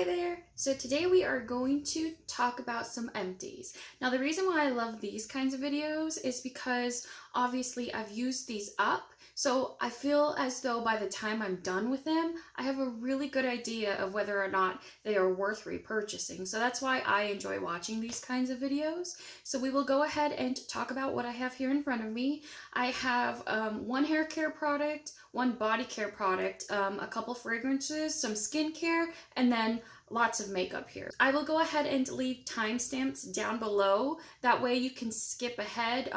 Hi there! So today we are going to talk about some empties. Now the reason why I love these kinds of videos is because obviously I've used these up, so I feel as though by the time I'm done with them, I have a really good idea of whether or not they are worth repurchasing. So that's why I enjoy watching these kinds of videos. So we will go ahead and talk about what I have here in front of me. I have one hair care product, one body care product, a couple fragrances, some skincare, and then lots of makeup here. I will go ahead and leave timestamps down below. That way you can skip ahead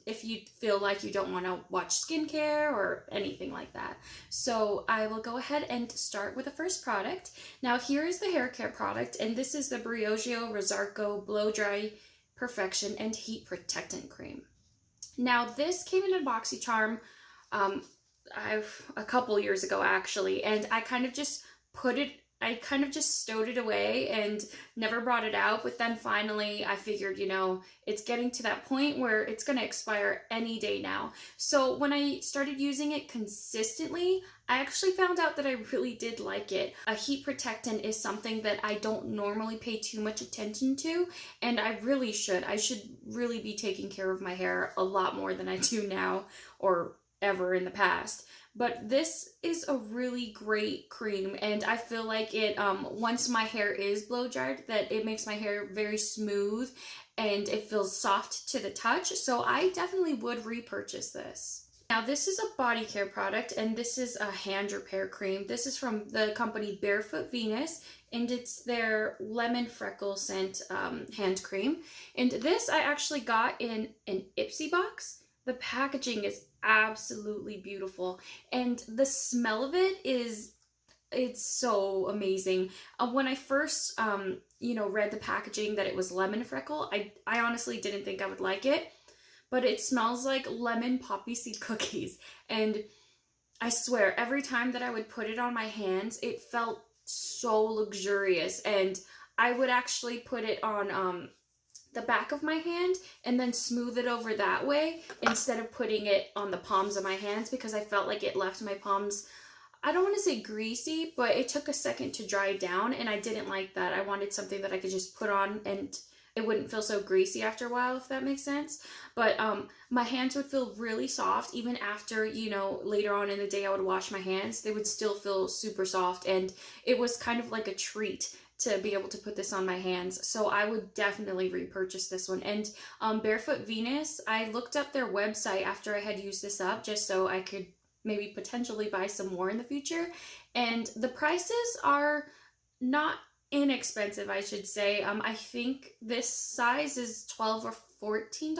if you feel like you don't want to watch skincare or anything like that. So I will go ahead and start with the first product. Now here is the hair care product, and this is the Briogeo Rosarco Blow Dry Perfection and Heat Protectant Cream. Now this came in a BoxyCharm a couple years ago actually, and I kind of just stowed it away and never brought it out, but then finally I figured, you know, it's getting to that point where it's going to expire any day now. So when I started using it consistently, I actually found out that I really did like it. A heat protectant is something that I don't normally pay too much attention to, and I really should. I should really be taking care of my hair a lot more than I do now or ever in the past. But this is a really great cream, and I feel like it, once my hair is blow dried, that it makes my hair very smooth and it feels soft to the touch. So I definitely would repurchase this. Now this is a body care product, and this is a hand repair cream. This is from the company Barefoot Venus, and it's their lemon freckle scent hand cream. And this I actually got in an Ipsy box. The packaging is absolutely beautiful, and the smell of it it's so amazing. When I first read the packaging that it was lemon freckle, I honestly didn't think I would like it, but it smells like lemon poppy seed cookies, and I swear every time that I would put it on my hands, it felt so luxurious. And I would actually put it on the back of my hand and then smooth it over that way instead of putting it on the palms of my hands, because I felt like it left my palms, I don't want to say greasy, but it took a second to dry down, and I didn't like that. I wanted something that I could just put on and it wouldn't feel so greasy after a while, if that makes sense. But my hands would feel really soft even after, you know, later on in the day I would wash my hands. They would still feel super soft, and it was kind of like a treat to be able to put this on my hands. So I would definitely repurchase this one. And Barefoot Venus, I looked up their website after I had used this up just so I could maybe potentially buy some more in the future. And the prices are not inexpensive, I should say. I think this size is $12 or $14.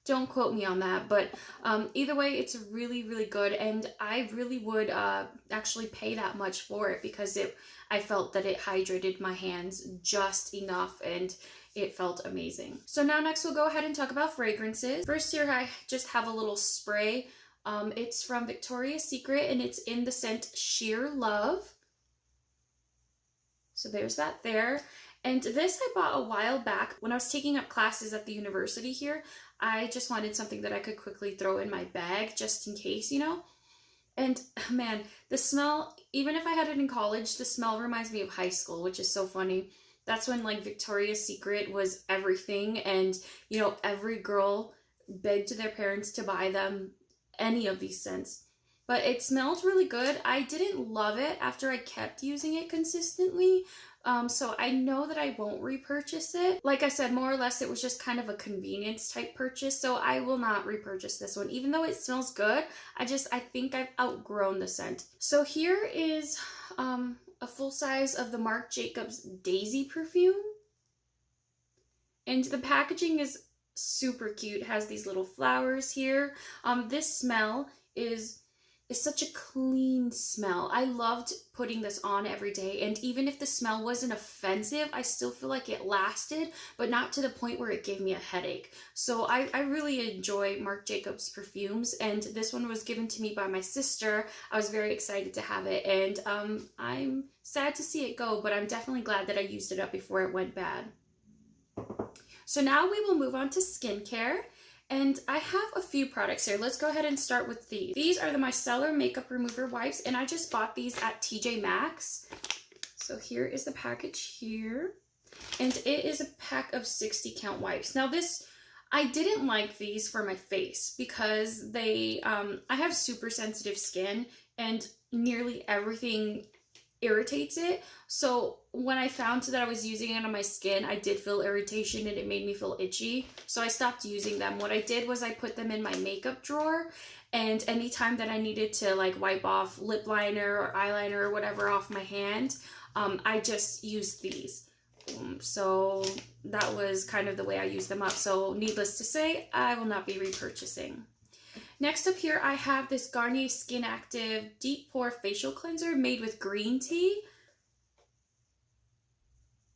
Don't quote me on that, but either way, it's really, really good, and I really would actually pay that much for it because I felt that it hydrated my hands just enough, and it felt amazing. So now next we'll go ahead and talk about fragrances. First here I just have a little spray. It's from Victoria's Secret, and it's in the scent Sheer Love. So there's that there. And this I bought a while back when I was taking up classes at the university here. I just wanted something that I could quickly throw in my bag just in case, you know. And man, the smell, even if I had it in college, the smell reminds me of high school, which is so funny. That's when like Victoria's Secret was everything, and you know, every girl begged their parents to buy them any of these scents. But it smelled really good. I didn't love it after I kept using it consistently. So I know that I won't repurchase it. Like I said, more or less, it was just kind of a convenience type purchase. So I will not repurchase this one. Even though it smells good, I think I've outgrown the scent. So here is a full size of the Marc Jacobs Daisy perfume. And the packaging is super cute. It has these little flowers here. This smell is such a clean smell. I loved putting this on every day, and even if the smell wasn't offensive, I still feel like it lasted, but not to the point where it gave me a headache. So I really enjoy Marc Jacobs perfumes, and this one was given to me by my sister. I was very excited to have it, and I'm sad to see it go, but I'm definitely glad that I used it up before it went bad. So now we will move on to skincare. And I have a few products here. Let's go ahead and start with these. These are the Micellar Makeup Remover Wipes, and I just bought these at TJ Maxx. So So here is the package here. And it is a pack of 60 count wipes. Now this, I didn't like these for my face because they, I have super sensitive skin and nearly everything irritates it. So when I found that I was using it on my skin, I did feel irritation and it made me feel itchy. So I stopped using them. What I did was I put them in my makeup drawer, and anytime that I needed to like wipe off lip liner or eyeliner or whatever off my hand, I just used these. So that was kind of the way I used them up. So needless to say, I will not be repurchasing. Next up here, I have this Garnier Skinactive Deep Pore Facial Cleanser made with green tea.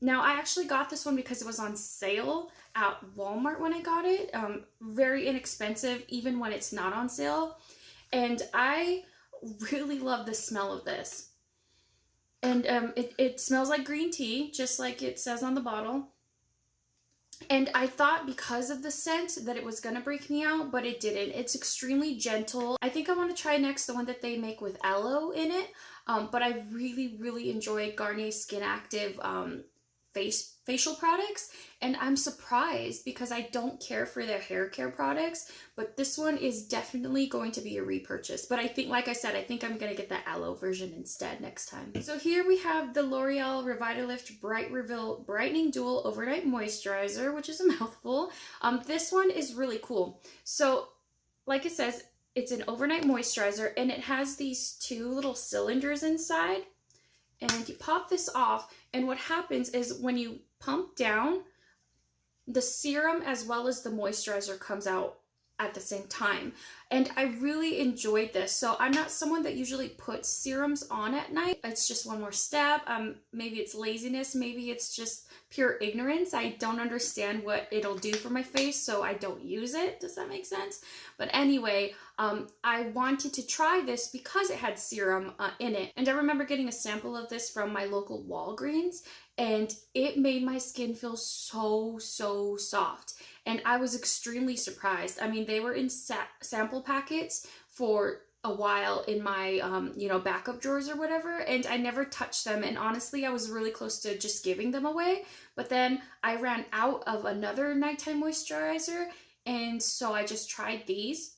Now, I actually got this one because it was on sale at Walmart when I got it. Very inexpensive, even when it's not on sale. And I really love the smell of this. And it smells like green tea, just like it says on the bottle. And I thought because of the scent that it was going to break me out, but it didn't. It's extremely gentle. I think I want to try next the one that they make with aloe in it. But I really, really enjoy Garnier Skinactive facial products. And I'm surprised because I don't care for their hair care products. But this one is definitely going to be a repurchase. But I think, like I said, I think I'm going to get the aloe version instead next time. So here we have the L'Oreal Revitalift Bright Reveal Brightening Dual Overnight Moisturizer, which is a mouthful. This one is really cool. So like it says, it's an overnight moisturizer and it has these two little cylinders inside. And you pop this off, and what happens is when you pump down, the serum as well as the moisturizer comes out at the same time. And I really enjoyed this. So I'm not someone that usually puts serums on at night. It's just one more step. Maybe it's laziness, maybe it's just pure ignorance. I don't understand what it'll do for my face, so I don't use it. Does that make sense? But anyway, I wanted to try this because it had serum in it. And I remember getting a sample of this from my local Walgreens, and it made my skin feel so soft. And I was extremely surprised. I mean, they were in sample packets for a while in my, backup drawers or whatever, and I never touched them. And honestly, I was really close to just giving them away. But then I ran out of another nighttime moisturizer, and so I just tried these,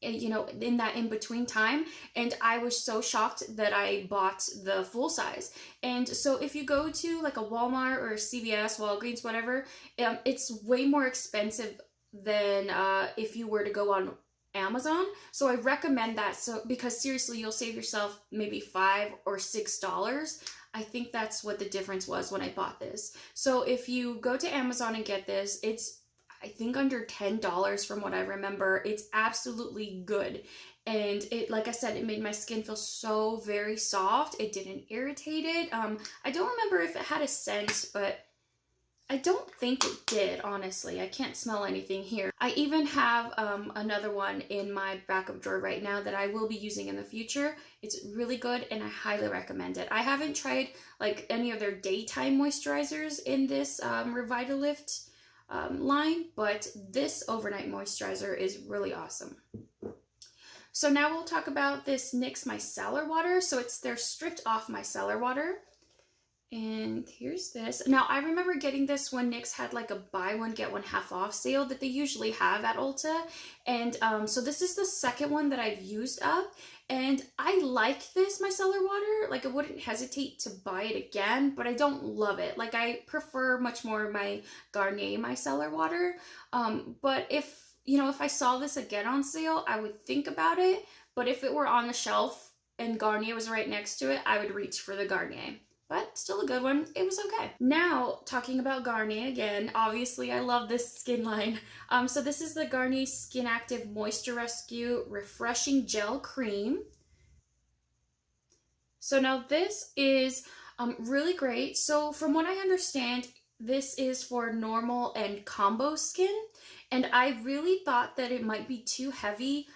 in that in-between time, and I was so shocked that I bought the full size. And so if you go to like a Walmart or a CVS, Walgreens, whatever, it's way more expensive than if you were to go on Amazon. So I recommend that, because seriously, you'll save yourself maybe $5 or $6. I think that's what the difference was when I bought this. So if you go to Amazon and get this, it's I think under $10 from what I remember. It's absolutely good. And it, like I said, it made my skin feel so very soft. It didn't irritate it. I don't remember if it had a scent, but I don't think it did, honestly. I can't smell anything here. I even have another one in my backup drawer right now that I will be using in the future. It's really good and I highly recommend it. I haven't tried like any of their daytime moisturizers in this Revitalift line, but this overnight moisturizer is really awesome. So now we'll talk about this NYX Micellar water. So it's their stripped off micellar water. And here's this. Now I remember getting this when NYX had like a buy one get one half off sale that they usually have at Ulta. And so this is the second one that I've used up. And I like this micellar water. Like I wouldn't hesitate to buy it again, but I don't love it. Like I prefer much more my Garnier micellar water. But if I saw this again on sale, I would think about it. But if it were on the shelf and Garnier was right next to it, I would reach for the Garnier. But still a good one. It was okay. Now, talking about Garnier again, obviously I love this skin line. So this is the Garnier Skinactive Moisture Rescue Refreshing Gel Cream. So now this is really great. So from what I understand, this is for normal and combo skin. And I really thought that it might be too heavy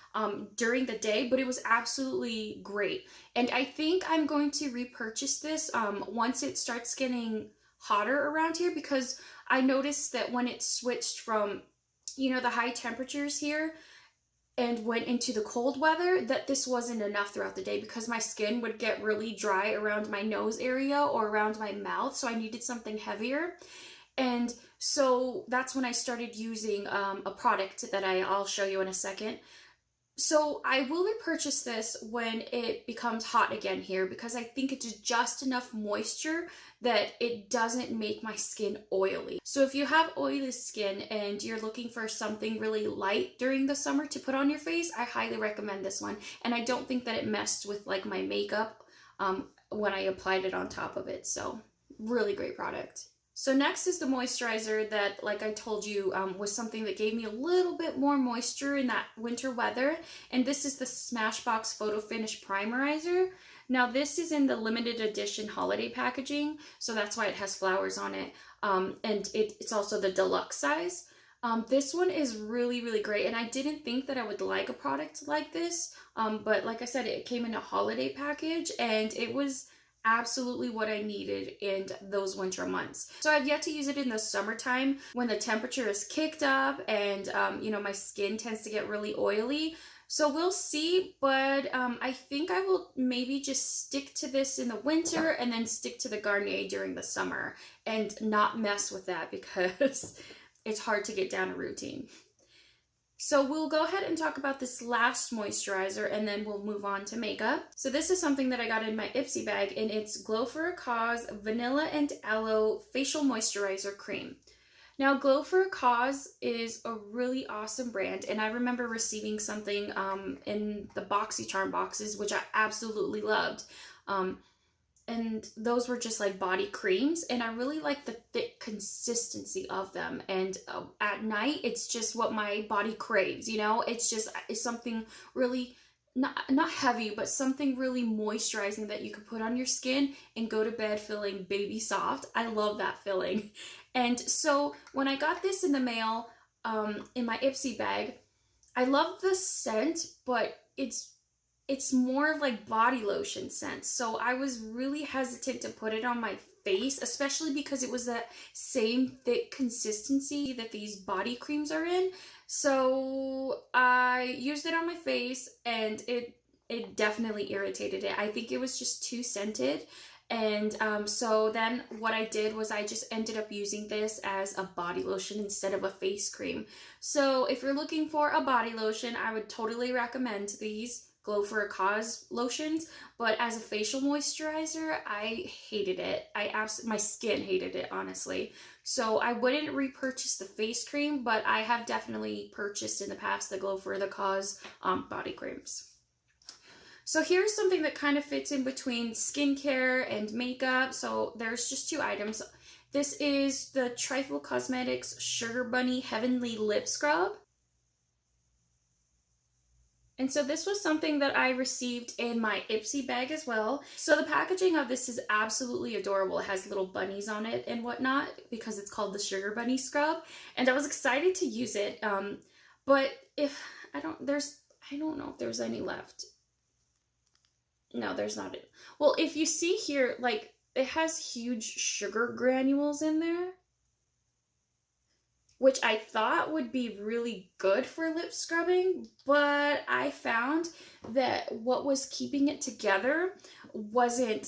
during the day, but it was absolutely great. And I think I'm going to repurchase this once it starts getting hotter around here, because I noticed that when it switched from, the high temperatures here, and went into the cold weather, that this wasn't enough throughout the day because my skin would get really dry around my nose area or around my mouth, so I needed something heavier. And so that's when I started using a product that I'll show you in a second. So I will repurchase this when it becomes hot again here, because I think it's just enough moisture that it doesn't make my skin oily. So if you have oily skin and you're looking for something really light during the summer to put on your face, I highly recommend this one. And I don't think that it messed with like my makeup when I applied it on top of it. So really great product. So next is the moisturizer that, like I told you, was something that gave me a little bit more moisture in that winter weather. And this is the Smashbox Photo Finish Primerizer. Now this is in the limited edition holiday packaging, so that's why it has flowers on it. And it's also the deluxe size. This one is really, really great. And I didn't think that I would like a product like this. But like I said, it came in a holiday package and it was absolutely what I needed in those winter months. So I've yet to use it in the summertime when the temperature is kicked up and you know, my skin tends to get really oily. So we'll see, but I think I will maybe just stick to this in the winter and then stick to the Garnier during the summer and not mess with that because it's hard to get down a routine. So we'll go ahead and talk about this last moisturizer and then we'll move on to makeup. So this is something that I got in my Ipsy bag, and it's Glow for a Cause Vanilla and Aloe Facial Moisturizer Cream. Now Glow for a Cause is a really awesome brand, and I remember receiving something in the BoxyCharm boxes, which I absolutely loved. And those were just like body creams, and I really like the thick consistency of them. And at night, it's just what my body craves, you know? It's something really, not heavy, but something really moisturizing that you can put on your skin and go to bed feeling baby soft. I love that feeling. And so when I got this in the mail, in my Ipsy bag, I love the scent, but it's more of like body lotion scent. So I was really hesitant to put it on my face, especially because it was that same thick consistency that these body creams are in. So I used it on my face and it definitely irritated it. I think it was just too scented. And so then what I did was I just ended up using this as a body lotion instead of a face cream. So if you're looking for a body lotion, I would totally recommend these Glow for a Cause lotions, but as a facial moisturizer, I hated it. My skin hated it, honestly. So I wouldn't repurchase the face cream, but I have definitely purchased in the past the Glow for the Cause body creams. So here's something that kind of fits in between skincare and makeup. So there's just two items. This is the Trifle Cosmetics Sugar Bunny Heavenly Lip Scrub. And so this was something that I received in my Ipsy bag as well. So the packaging of this is absolutely adorable. It has little bunnies on it and whatnot because it's called the Sugar Bunny Scrub. And I was excited to use it. But I don't know if there's any left. No, there's not. Well, if you see here, like it has huge sugar granules in there, which I thought would be really good for lip scrubbing, but I found that what was keeping it together wasn't,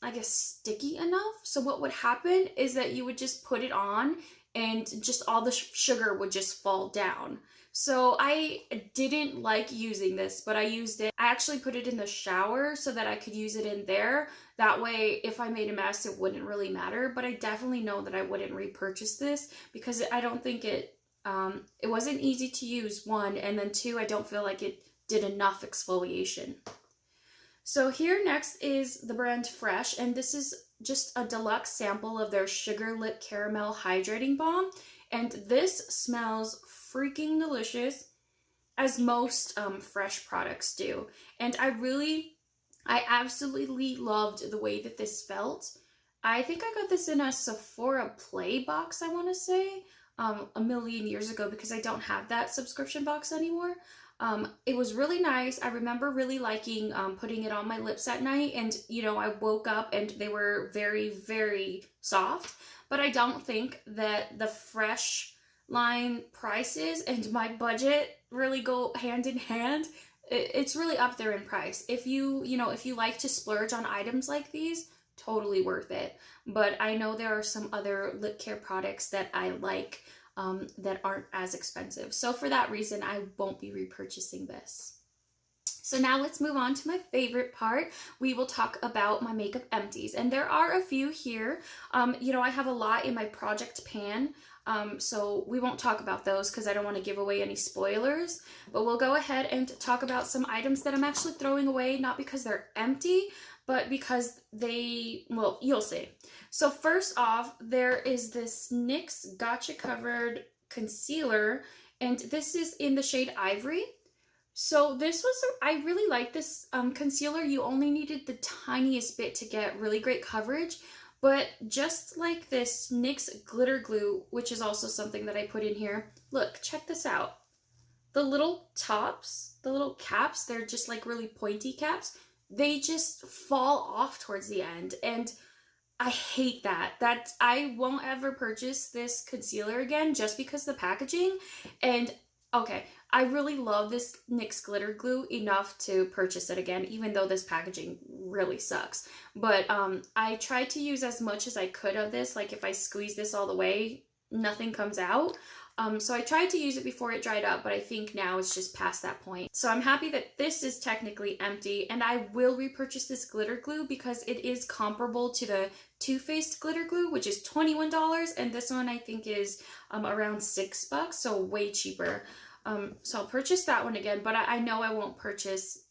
I guess, sticky enough. So what would happen is that you would just put it on and just all the sugar would just fall down. So I didn't like using this, but I used it. I actually put it in the shower so that I could use it in there. That way, if I made a mess, it wouldn't really matter. But I definitely know that I wouldn't repurchase this because I don't think it wasn't easy to use, one, and then two, I don't feel like it did enough exfoliation. So here next is the brand Fresh, and this is just a deluxe sample of their Sugar Lip Caramel Hydrating Balm. And this smells freaking delicious, as most Fresh products do. And I absolutely loved the way that this felt. I think I got this in a Sephora Play box, I want to say, a million years ago, because I don't have that subscription box anymore. It was really nice. I remember really liking putting it on my lips at night, and you know, I woke up and they were very, very soft. But I don't think that the Fresh line prices and my budget really go hand in hand. It's really up there in price. If you know, if you like to splurge on items like these, totally worth it. But I know there are some other lip care products that I like that aren't as expensive. So for that reason, I won't be repurchasing this. So now let's move on to my favorite part. We will talk about my makeup empties. And there are a few here. You know, I have a lot in my project pan. So we won't talk about those because I don't want to give away any spoilers. But we'll go ahead and talk about some items that I'm actually throwing away, not because they're empty, but because they, well, you'll see. So first off, there is this NYX Gotcha Covered Concealer, and this is in the shade Ivory. So this was, I really like this concealer. You only needed the tiniest bit to get really great coverage, but just like this NYX Glitter Glue, which is also something that I put in here, look, check this out. The little tops, the little caps, they're just like really pointy caps. They just fall off towards the end, and I hate that. I won't ever purchase this concealer again just because the packaging. And okay, I really love this NYX Glitter Glue enough to purchase it again, even though this packaging really sucks. But I tried to use as much as I could of this. Like if I squeeze this all the way, nothing comes out. So I tried to use it before it dried up, but I think now it's just past that point. So I'm happy that this is technically empty, and I will repurchase this glitter glue because it is comparable to the Too Faced glitter glue, which is $21, and this one I think is around $6, so way cheaper. So I'll purchase that one again, but I know I won't purchase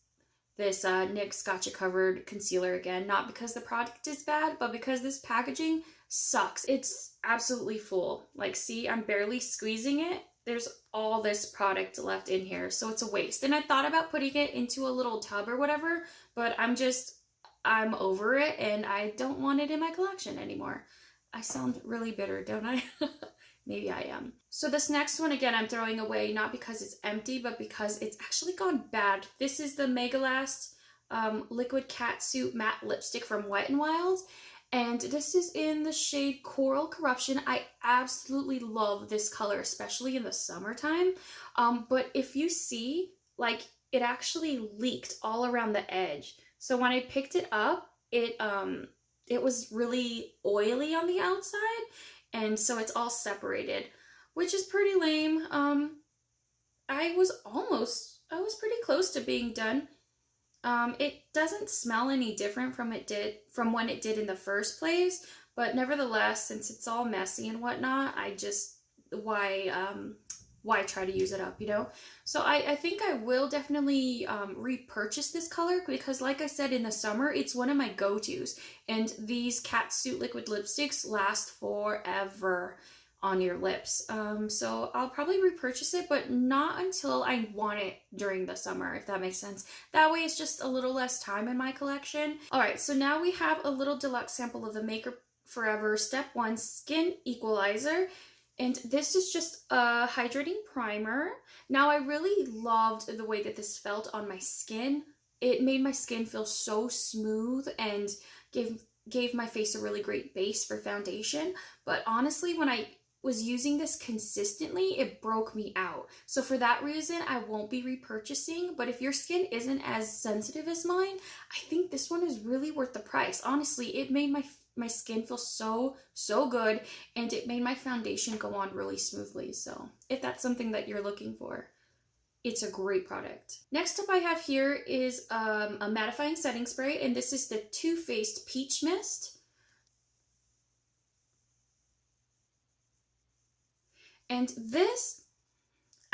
this NYX Gotcha Covered Concealer again, not because the product is bad, but because this packaging sucks. It's absolutely full. Like, see, I'm barely squeezing it. There's all this product left in here, so it's a waste. And I thought about putting it into a little tub or whatever, but I'm over it, and I don't want it in my collection anymore. I sound really bitter, don't I? Maybe I am. So this next one, again, I'm throwing away, not because it's empty, but because it's actually gone bad. This is the Mega Last Liquid Catsuit Matte Lipstick from Wet n Wild. And this is in the shade Coral Corruption. I absolutely love this color, especially in the summertime. But if you see, like, it actually leaked all around the edge. So when I picked it up, it was really oily on the outside. And so it's all separated, which is pretty lame. I was pretty close to being done. It doesn't smell any different from when it did in the first place, but nevertheless, since it's all messy and whatnot, why try to use it up, you know? So I think I will definitely repurchase this color because, like I said, in the summer, it's one of my go-tos. And these catsuit liquid lipsticks last forever on your lips. So I'll probably repurchase it, but not until I want it during the summer, if that makes sense. That way it's just a little less time in my collection. All right, so now we have a little deluxe sample of the Maker Forever Step 1 Skin Equalizer. And this is just a hydrating primer. Now, I really loved the way that this felt on my skin. It made my skin feel so smooth and gave my face a really great base for foundation. But honestly, when I was using this consistently, it broke me out. So for that reason, I won't be repurchasing. But if your skin isn't as sensitive as mine, I think this one is really worth the price. Honestly, it made my skin feel so good, and it made my foundation go on really smoothly. So if that's something that you're looking for, it's a great product. Next up I have here is a mattifying setting spray, and this is the Too Faced Peach Mist. And this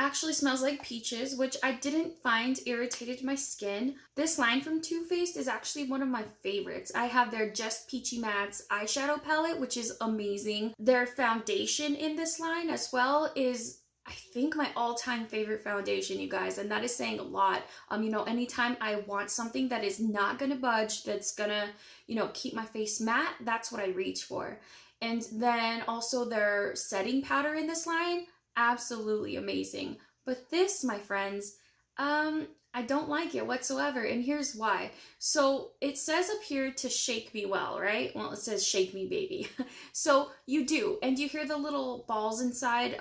actually smells like peaches, which I didn't find irritated my skin. This line from Too Faced is actually one of my favorites. I have their Just Peachy Mattes eyeshadow palette, which is amazing. Their foundation in this line as well is, I think, my all-time favorite foundation, you guys, and that is saying a lot. You know, anytime I want something that is not gonna budge, that's gonna, you know, keep my face matte, that's what I reach for. And then also their setting powder in this line, absolutely amazing. But this, my friends, I don't like it whatsoever, and here's why. So it says up here to shake me well, right? Well, it says shake me baby. So you do, and you hear the little balls inside,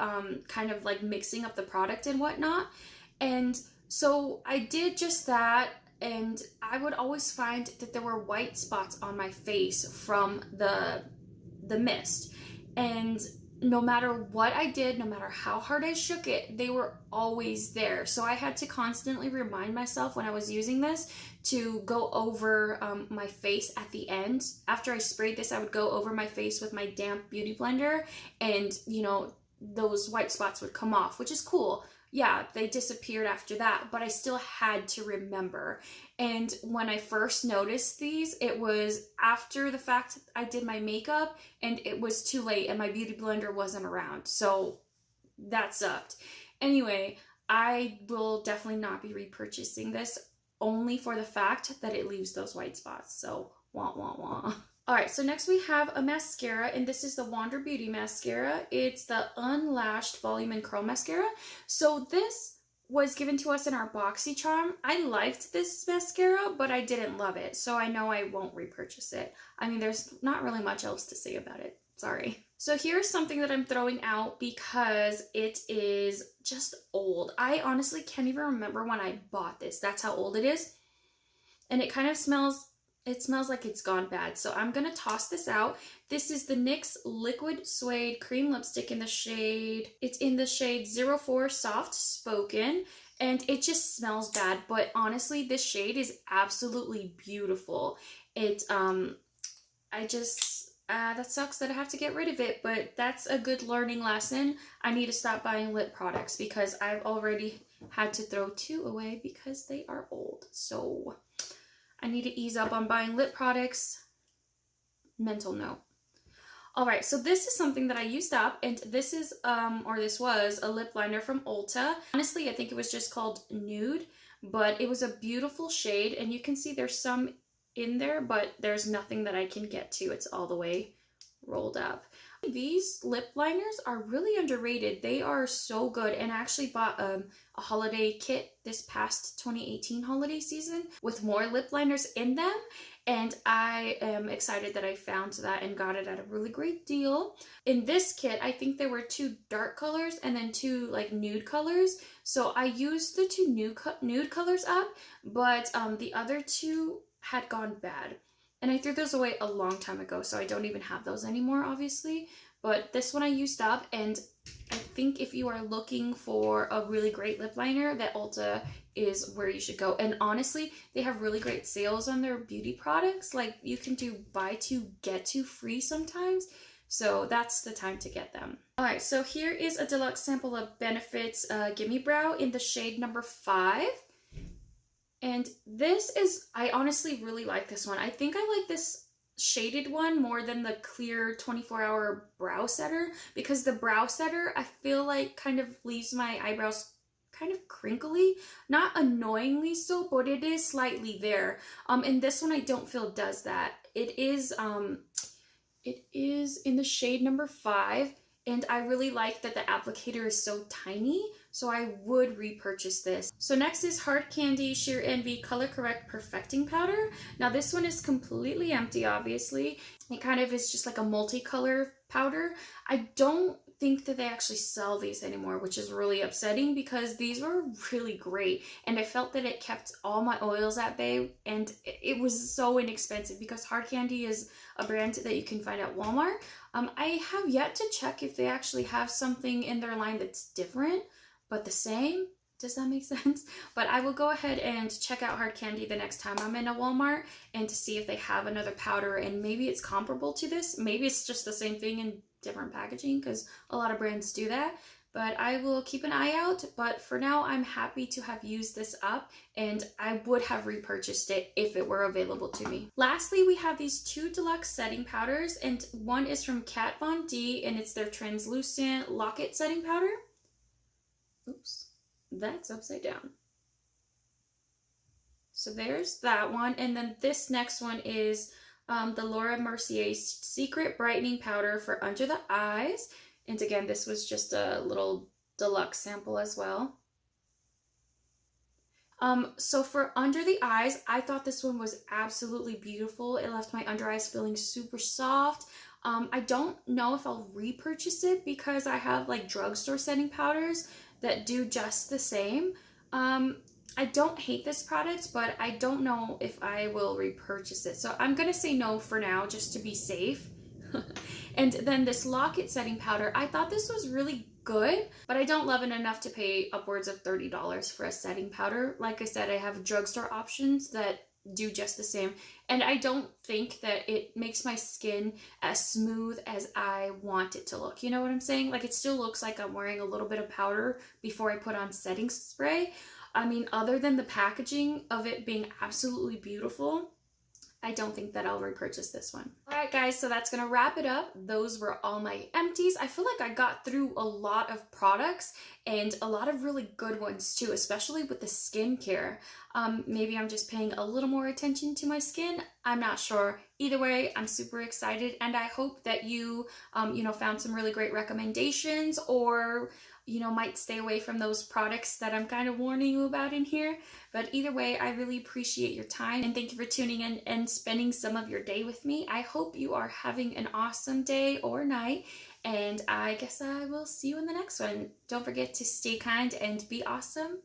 kind of like mixing up the product and whatnot. And so I did just that, and I would always find that there were white spots on my face from the mist. And no matter what I did, no matter how hard I shook it, they were always there. So I had to constantly remind myself when I was using this to go over my face at the end. After I sprayed this, I would go over my face with my damp beauty blender, and you know, those white spots would come off, which is cool. Yeah, they disappeared after that, but I still had to remember. And when I first noticed these, it was after the fact I did my makeup and it was too late and my beauty blender wasn't around. So that sucked. Anyway, I will definitely not be repurchasing this, only for the fact that it leaves those white spots. So wah wah wah. Alright, so next we have a mascara, and this is the Wander Beauty mascara. It's the Unlashed Volume and Curl Mascara. So this was given to us in our BoxyCharm. I liked this mascara, but I didn't love it, so I know I won't repurchase it. I mean, there's not really much else to say about it. Sorry. So here's something that I'm throwing out because it is just old. I honestly can't even remember when I bought this. That's how old it is. And it kind of smells... It smells like it's gone bad, so I'm gonna toss this out. This is the NYX Liquid Suede Cream Lipstick in the shade, it's in the shade 04 Soft Spoken, and it just smells bad, but honestly, this shade is absolutely beautiful. It, that sucks that I have to get rid of it, but that's a good learning lesson. I need to stop buying lip products because I've already had to throw 2 away because they are old, so... I need to ease up on buying lip products. Mental note. Alright, so this is something that I used up, and this is, this was a lip liner from Ulta. Honestly, I think it was just called Nude, but it was a beautiful shade, and you can see there's some in there, but there's nothing that I can get to. It's all the way rolled up. These lip liners are really underrated. They are so good, and I actually bought a holiday kit this past 2018 holiday season with more lip liners in them, and I am excited that I found that and got it at a really great deal. In this kit, I think there were 2 dark colors and then 2 like nude colors, so I used the 2 nude colors up, but the other 2 had gone bad. And I threw those away a long time ago, so I don't even have those anymore, obviously. But this one I used up, and I think if you are looking for a really great lip liner, that Ulta is where you should go. And honestly, they have really great sales on their beauty products. Like, you can do buy 2, get 2 free sometimes. So that's the time to get them. Alright, so here is a deluxe sample of Benefit's Gimme Brow in the shade number 5. And this is, I honestly really like this one. I think I like this shaded one more than the clear 24-hour brow setter, because the brow setter, I feel like kind of leaves my eyebrows kind of crinkly. Not annoyingly so, but it is slightly there. And this one I don't feel does that. It is in the shade number 5, and I really like that the applicator is so tiny, so I would repurchase this. So next is Hard Candy Sheer Envy Color Correct Perfecting Powder. Now this one is completely empty, obviously. It kind of is just like a multicolor powder. I don't think that they actually sell these anymore, which is really upsetting because these were really great, and I felt that it kept all my oils at bay, and it was so inexpensive because Hard Candy is a brand that you can find at Walmart. I have yet to check if they actually have something in their line that's different but the same. Does that make sense? But I will go ahead and check out Hard Candy the next time I'm in a Walmart and to see if they have another powder, and maybe it's comparable to this. Maybe it's just the same thing in different packaging, because a lot of brands do that. But I will keep an eye out. But for now, I'm happy to have used this up, and I would have repurchased it if it were available to me. Lastly, we have these 2 deluxe setting powders, and one is from Kat Von D, and it's their translucent locket setting powder. Oops. That's upside down. So there's that one, and then this next one is the Laura Mercier Secret Brightening Powder for under the eyes, and again, this was just a little deluxe sample as well. So for under the eyes, I thought this one was absolutely beautiful. It left my under eyes feeling super soft. I don't know if I'll repurchase it because I have like drugstore setting powders that do just the same. I don't hate this product, but I don't know if I will repurchase it. So I'm gonna say no for now, just to be safe. And then this Locket setting powder, I thought this was really good, but I don't love it enough to pay upwards of $30 for a setting powder. Like I said, I have drugstore options that do just the same, and I don't think that it makes my skin as smooth as I want it to look. You know what I'm saying? Like, it still looks like I'm wearing a little bit of powder before I put on setting spray. I mean, other than the packaging of it being absolutely beautiful, I don't think that I'll repurchase this one. Alright guys, so that's gonna wrap it up. Those were all my empties. I feel like I got through a lot of products and a lot of really good ones too, especially with the skincare. Maybe I'm just paying a little more attention to my skin. I'm not sure. Either way, I'm super excited, and I hope that you, found some really great recommendations, or might stay away from those products that I'm kind of warning you about in here. But either way, I really appreciate your time, and thank you for tuning in and spending some of your day with me. I hope you are having an awesome day or night, and I guess I will see you in the next one. Don't forget to stay kind and be awesome.